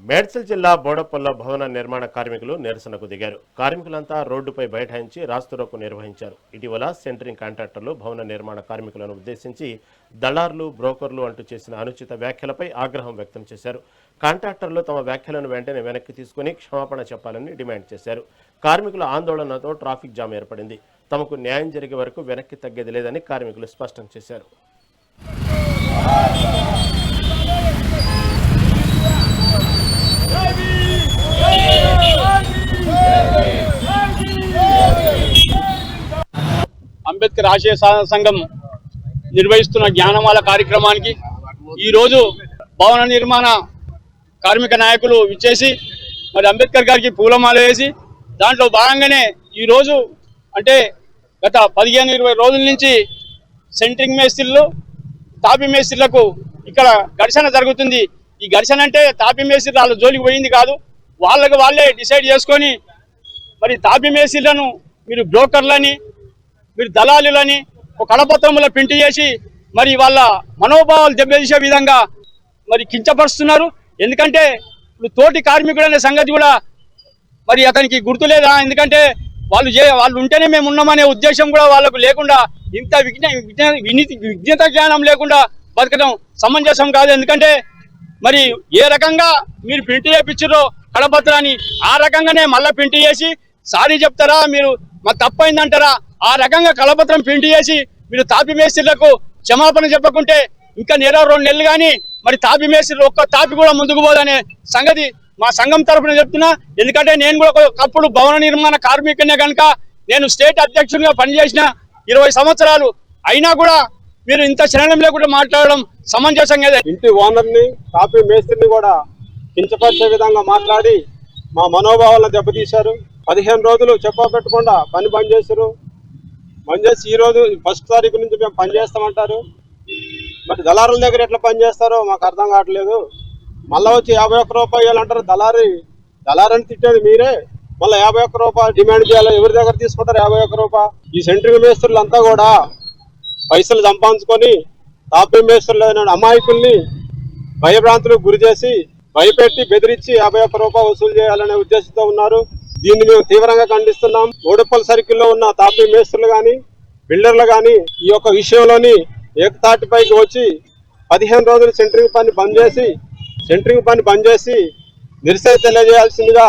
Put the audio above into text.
మేడ్చల్ జిల్లా బోడపల్లో భవన నిర్మాణ కార్మికులు నిరసనకు దిగారు. కార్మికులంతా రోడ్డుపై బైఠాయించి రాస్తారోకో నిర్వహించారు. ఇటీవల సెంటరింగ్ కాంట్రాక్టర్లు భవన నిర్మాణ కార్మికులను ఉద్దేశించి దళార్లు, బ్రోకర్లు అంటూ చేసిన అనుచిత వ్యాఖ్యలపై ఆగ్రహం వ్యక్తం చేశారు. కాంట్రాక్టర్లు తమ వ్యాఖ్యలను వెంటనే వెనక్కి తీసుకుని క్షమాపణ చెప్పాలని డిమాండ్ చేశారు. కార్మికుల ఆందోళనతో ట్రాఫిక్ జామ్ ఏర్పడింది. తమకు న్యాయం జరిగే వరకు వెనక్కి తగ్గేది లేదని కార్మికులు స్పష్టం చేశారు. అంబేద్కర్ ఆశయ సాధన సంఘం నిర్వహిస్తున్న జ్ఞానమాల కార్యక్రమానికి ఈరోజు భవన నిర్మాణ కార్మిక నాయకులు విచ్చేసి మరి అంబేద్కర్ గారికి పూలమాల వేసి దాంట్లో భాగంగానే ఈరోజు అంటే గత 15-20 రోజుల నుంచి సెంట్రింగ్ మేస్త్రీలు, తాపీ మేస్త్రీలకు ఇక్కడ ఘర్షణ జరుగుతుంది. ఈ ఘర్షణ అంటే తాపీ మేస్త్రీలు వాళ్ళ జోలికి పోయింది కాదు, వాళ్ళకి వాళ్ళే డిసైడ్ చేసుకొని మరి తాపీ మేస్త్రీలను మీరు బ్రోకర్లని, మీరు దళాలులని ఒక కడపత్రములో ప్రింట్ చేసి మరి వాళ్ళ మనోభావాలు దెబ్బతీసే విధంగా మరి కించపరుస్తున్నారు. ఎందుకంటే ఇప్పుడు తోటి కార్మికుడు అనే సంగతి కూడా మరి అతనికి గుర్తులేదా? ఎందుకంటే వాళ్ళు ఉంటేనే మేము ఉన్నామనే ఉద్దేశం కూడా వాళ్ళకు లేకుండా ఇంత విజ్ఞత జ్ఞానం లేకుండా బతకడం సమంజసం కాదు. ఎందుకంటే మరి ఏ రకంగా మీరు ప్రింట్ చేయించారో కడపత్రాన్ని ఆ రకంగానే మళ్ళీ ప్రింట్ చేసి సారీ చెప్తారా, మీరు మా తప్పైందంటారా, ఆ రకంగా కలపత్రం ప్రింట్ చేసి మీరు తాపీ మేస్త్రీలకు క్షమాపణ చెప్పకుంటే ఇంకా 2 నెలలు కానీ మరి తాపీ మేస్త్రీలు ఒక్క తాపి కూడా ముందుకు పోదనే సంగతి మా సంఘం తరఫున చెప్తున్నా. ఎందుకంటే నేను కూడా ఒకప్పుడు భవన నిర్మాణ కార్మికునే కనుక నేను స్టేట్ అధ్యక్షుడిగా పనిచేసిన 20 సంవత్సరాలు అయినా కూడా మీరు ఇంత శ్రమం లేకుండా మాట్లాడడం సమంజసంగా ఇంటి ఓనర్ని, తాపీ మేస్త్రిని కూడా కించపరిచే విధంగా మాట్లాడి మా మనోభావాలను దెబ్బతీశారు. 15 రోజులు చెప్పబెట్టకుండా పని బంద్ చేశారు. బంద్ చేసి ఈరోజు 1వ తారీఖు నుంచి మేము పని చేస్తామంటారు. మరి దళారుల దగ్గర ఎట్లా పని చేస్తారో మాకు అర్థం కావట్లేదు. మళ్ళీ వచ్చి 51 రూపాయలు అంటారు. దళారని తిట్టేది మీరే, మళ్ళీ 51 రూపాయలు డిమాండ్ చేయాలి. ఎవరి దగ్గర తీసుకుంటారు 51 రూపాయలు? ఈ సెంట్రింగ్ మేస్త్రులు అంతా కూడా పైసలు సంపాదించుకొని తాపీ మేస్త్రులైన అమాయకుల్ని భయభ్రాంతులకు గురి చేసి భయపెట్టి బెదిరించి 51 రూపాయలు వసూలు చేయాలనే ఉద్దేశంతో ఉన్నారు. దీన్ని మేము తీవ్రంగా ఖండిస్తున్నాం. బోడుపల్లి సర్కిల్లో ఉన్న తాపీ మేస్త్రులు కానీ, బిల్డర్లు కానీ ఈ యొక్క విషయంలోని ఏకతాటిపైకి వచ్చి 15 రోజులు సెంట్రింగ్ పని బంద్ చేసి నిరసన తెలియజేయాల్సిందిగా